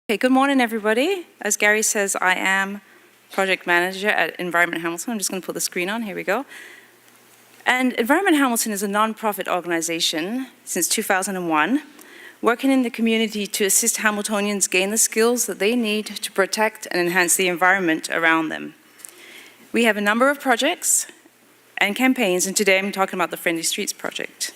Okay, good morning, everybody. As Gary says, I am project manager at Environment Hamilton. I'm just going to put the screen on. Here we go. And Environment Hamilton is a non-profit organization since 2001, working in the community to assist Hamiltonians gain the skills that they need to protect and enhance the environment around them. We have a number of projects and campaigns, and today I'm talking about the Friendly Streets project.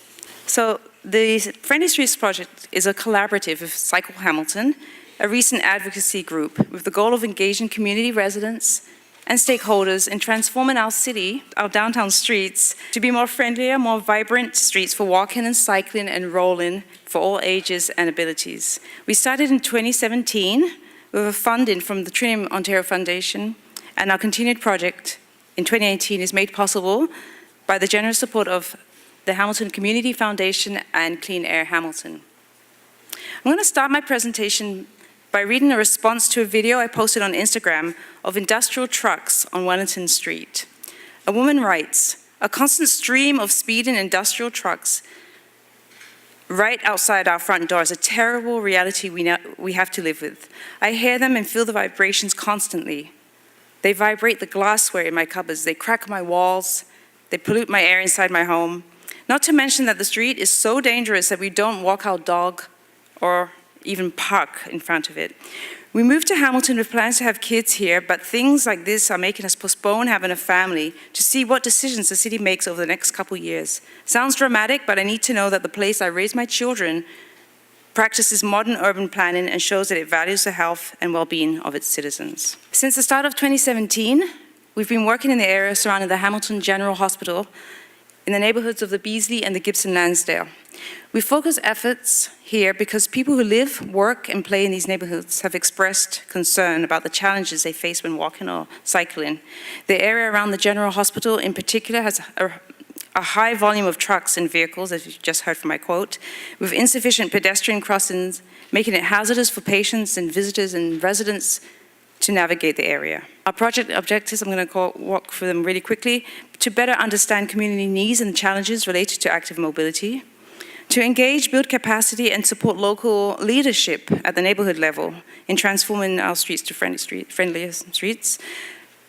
So the Friendly Streets project is a collaborative with Cycle Hamilton, a recent advocacy group with the goal of engaging community residents and stakeholders in transforming our city, our downtown streets, to be more friendlier, more vibrant streets for walking and cycling and rolling for all ages and abilities. We started in 2017 with a funding from the Trinity Ontario Foundation, and our continued project in 2018 is made possible by the generous support of the Hamilton Community Foundation and Clean Air Hamilton. I'm going to start my presentation by reading a response to a video I posted on Instagram of industrial trucks on Wellington Street. A woman writes, "A constant stream of speeding industrial trucks right outside our front door is a terrible reality we have to live with. I hear them and feel the vibrations constantly. They vibrate the glassware in my cupboards, they crack my walls, they pollute my air inside my home. Not to mention that the street is so dangerous that we don't walk our dog or even park in front of it. We moved to Hamilton with plans to have kids here, but things like this are making us postpone having a family to see what decisions the city makes over the next couple years. Sounds dramatic, but I need to know that the place I raise my children practices modern urban planning and shows that it values the health and well-being of its citizens." Since the start of 2017, we've been working in the area surrounding the Hamilton General Hospital in the neighborhoods of the Beasley and the Gibson-Lansdale. We focus efforts here because people who live, work, and play in these neighborhoods have expressed concern about the challenges they face when walking or cycling. The area around the General Hospital in particular has a high volume of trucks and vehicles, as you just heard from my quote, with insufficient pedestrian crossings, making it hazardous for patients and visitors and residents to navigate the area. Our project objectives, I'm going to walk through them really quickly, to better understand community needs and challenges related to active mobility, to engage, build capacity, and support local leadership at the neighborhood level in transforming our streets to friendlier streets.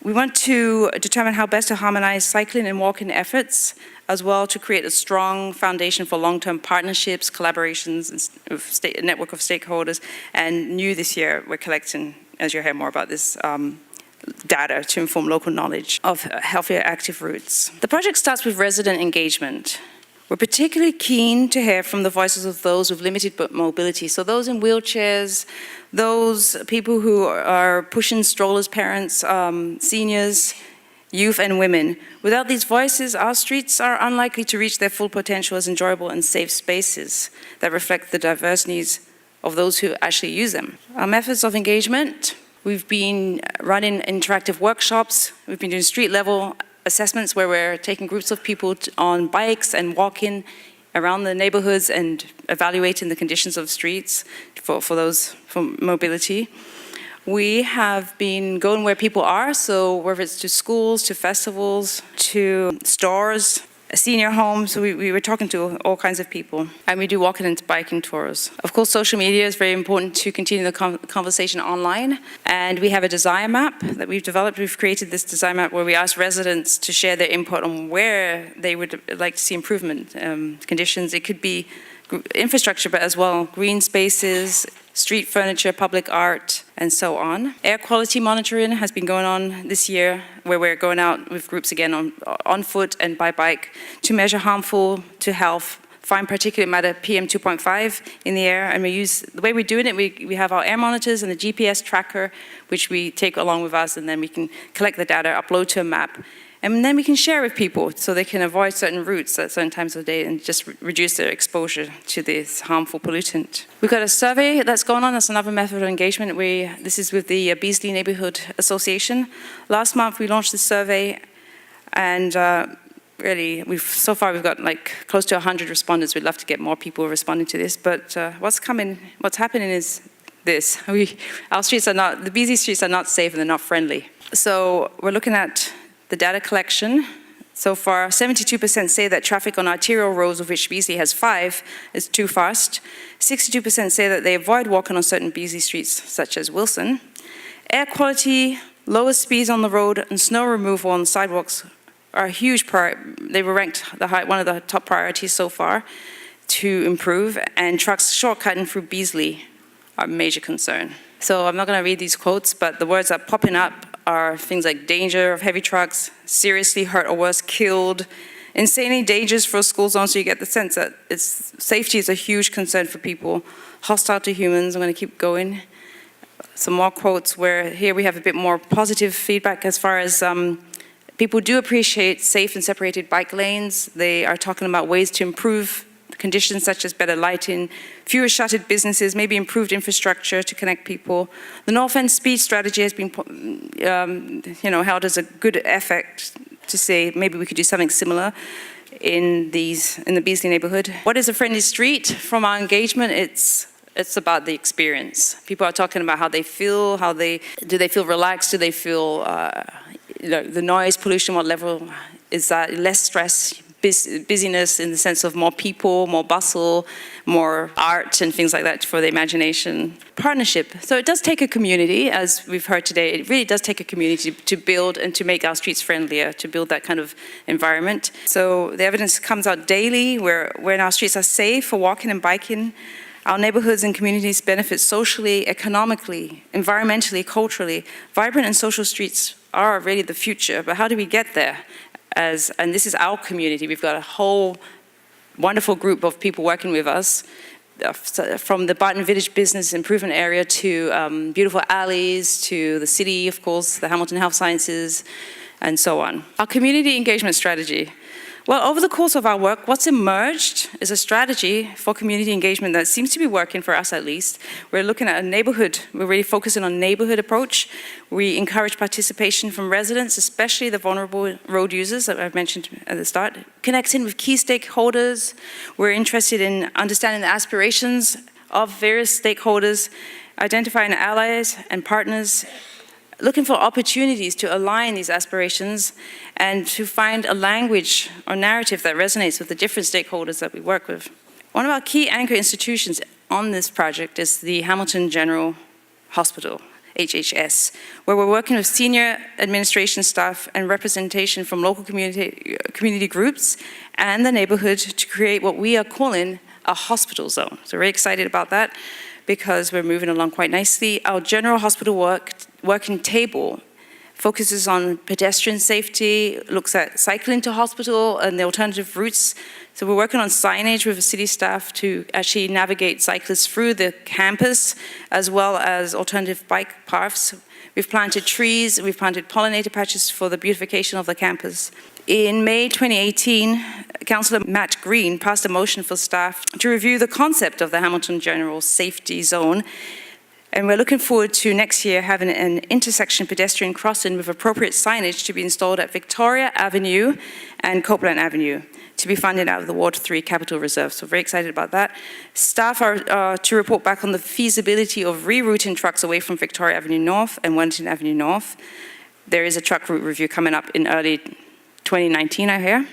We want to determine how best to harmonize cycling and walking efforts, as well to create a strong foundation for long-term partnerships, collaborations, and a network of stakeholders. And new this year, we're collecting, as you'll hear more about this, data to inform local knowledge of healthier active routes. The project starts with resident engagement. We're particularly keen to hear from the voices of those with limited mobility, so those in wheelchairs, those people who are pushing strollers, parents, seniors, youth and women. Without these voices, our streets are unlikely to reach their full potential as enjoyable and safe spaces that reflect the diverse needs of those who actually use them. Our methods of engagement: we've been running interactive workshops, we've been doing street level assessments where we're taking groups of people on bikes and walking around the neighborhoods and evaluating the conditions of streets for mobility. We have been going where people are, so whether it's to schools, to festivals, to stores, senior homes, so we were talking to all kinds of people. And we do walking and biking tours. Of course, social media is very important to continue the conversation online. And we have a desire map that we've developed. We've created this desire map where we ask residents to share their input on where they would like to see improvement conditions. It could be infrastructure, but as well green spaces, street furniture, public art, and so on. Air quality monitoring has been going on this year, where we're going out with groups again on foot and by bike to measure harmful to health, fine particulate matter PM 2.5 in the air. And the way we're doing it, we have our air monitors and a GPS tracker, which we take along with us, and then we can collect the data, upload to a map. And then we can share with people so they can avoid certain routes at certain times of the day and just reduce their exposure to this harmful pollutant. We've got a survey that's going on. That's another method of engagement. This is with the Beasley Neighborhood Association. Last month we launched this survey, and really so far we've got like close to 100 respondents. We'd love to get more people responding to this, but what's happening is this. The Beasley streets are not safe and they're not friendly. So we're looking at the data collection. So far, 72% say that traffic on arterial roads, of which Beasley has 5, is too fast. 62% say that they avoid walking on certain Beasley streets, such as Wilson. Air quality, lower speeds on the road, and snow removal on sidewalks are a huge they were ranked one of the top priorities so far to improve, and trucks shortcutting through Beasley are a major concern. So I'm not going to read these quotes, but the words that are popping up are things like danger of heavy trucks, seriously hurt or worse, killed, insanely dangerous for a school zone, so you get the sense that safety is a huge concern for people, hostile to humans. I'm going to keep going. Some more quotes where here we have a bit more positive feedback as far as people do appreciate safe and separated bike lanes. They are talking about ways to improve conditions such as better lighting, fewer shuttered businesses, maybe improved infrastructure to connect people. The North End speed strategy has been held as a good effort to say maybe we could do something similar in the Beasley neighborhood. What is a friendly street? From our engagement, it's about the experience. People are talking about how they feel, do they feel relaxed, do they feel the noise pollution, what level is that, less stress, busyness in the sense of more people, more bustle, more art and things like that for the imagination. Partnership. So it does take a community, as we've heard today, it really does take a community to build and to make our streets friendlier, to build that kind of environment. So the evidence comes out daily where when our streets are safe for walking and biking, our neighborhoods and communities benefit socially, economically, environmentally, culturally. Vibrant and social streets are really the future, but how do we get there? And this is our community. We've got a whole wonderful group of people working with us, from the Barton Village Business Improvement Area to beautiful alleys, to the city, of course, the Hamilton Health Sciences, and so on. Our community engagement strategy. Well, over the course of our work, what's emerged is a strategy for community engagement that seems to be working for us at least. We're looking at a neighborhood. We're really focusing on neighborhood approach. We encourage participation from residents, especially the vulnerable road users that I've mentioned at the start. Connecting with key stakeholders. We're interested in understanding the aspirations of various stakeholders, identifying allies and partners, looking for opportunities to align these aspirations and to find a language or narrative that resonates with the different stakeholders that we work with. One of our key anchor institutions on this project is the Hamilton General Hospital, HHS, where we're working with senior administration staff and representation from local community groups and the neighborhood to create what we are calling a hospital zone. So we're very excited about that because we're moving along quite nicely. Our general hospital working table focuses on pedestrian safety, looks at cycling to hospital and the alternative routes. So we're working on signage with the city staff to actually navigate cyclists through the campus, as well as alternative bike paths. We've planted trees, we've planted pollinator patches for the beautification of the campus. In May 2018, Councillor Matt Green passed a motion for staff to review the concept of the Hamilton General Safety Zone. And we're looking forward to next year having an intersection pedestrian crossing with appropriate signage to be installed at Victoria Avenue and Copeland Avenue to be funded out of the Ward 3 Capital Reserve. So very excited about that. Staff are to report back on the feasibility of rerouting trucks away from Victoria Avenue North and Wellington Avenue North. There is a truck route review coming up in early 2019, I hear.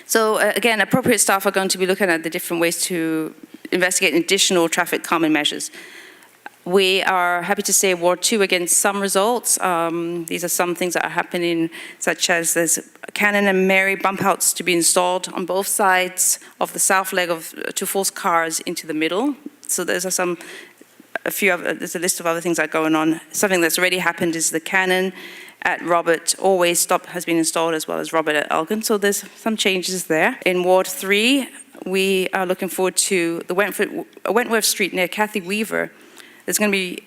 So again, appropriate staff are going to be looking at the different ways to investigate additional traffic calming measures. We are happy to say Ward 2 against some results. These are some things that are happening, such as there's Cannon and Mary bump outs to be installed on both sides of the south leg to force cars into the middle. So there's there's a list of other things that are going on. Something that's already happened is the Cannon at Robert Always Stop has been installed, as well as Robert at Elgin. So there's some changes there. In Ward 3, we are looking forward to the Wentworth Street near Kathy Weaver. There's going to be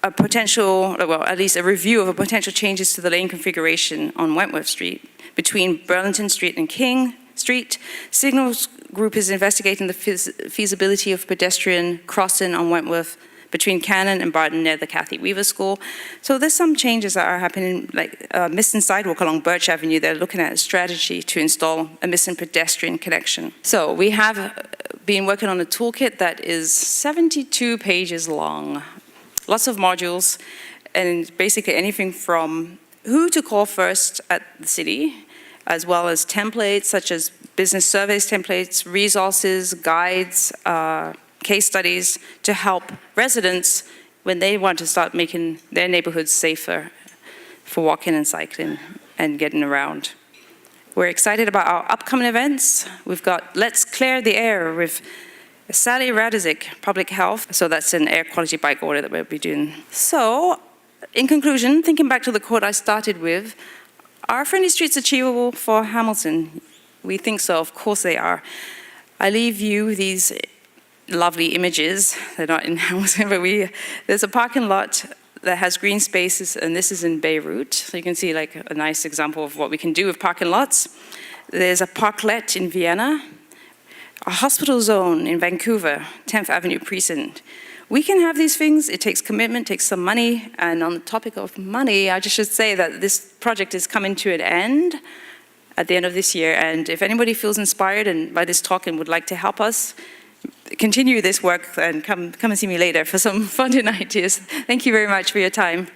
a potential, well, at least a review of potential changes to the lane configuration on Wentworth Street between Burlington Street and King Street. Signals Group is investigating the feasibility of pedestrian crossing on Wentworth between Cannon and Barton near the Kathy Weaver School. So there's some changes that are happening, like missing sidewalk along Birch Avenue. They're looking at a strategy to install a missing pedestrian connection. So we have been working on a toolkit that is 72 pages long. Lots of modules, and basically anything from who to call first at the city, as well as templates such as business surveys templates, resources, guides, case studies to help residents when they want to start making their neighborhoods safer for walking and cycling and getting around. We're excited about our upcoming events. We've got Let's Clear the Air with Sally Radozik, Public Health. So that's an air quality bike order that we'll be doing. So, in conclusion, thinking back to the quote I started with, are friendly streets achievable for Hamilton? We think so, of course they are. I leave you these lovely images. They're not in Hamilton, but there's a parking lot that has green spaces, and this is in Beirut. So you can see like a nice example of what we can do with parking lots. There's a parklet in Vienna, a hospital zone in Vancouver, 10th Avenue Precinct. We can have these things. It takes commitment, takes some money. And on the topic of money, I just should say that this project is coming to an end at the end of this year. And if anybody feels inspired and by this talk and would like to help us continue this work, then come and see me later for some funding ideas. Thank you very much for your time.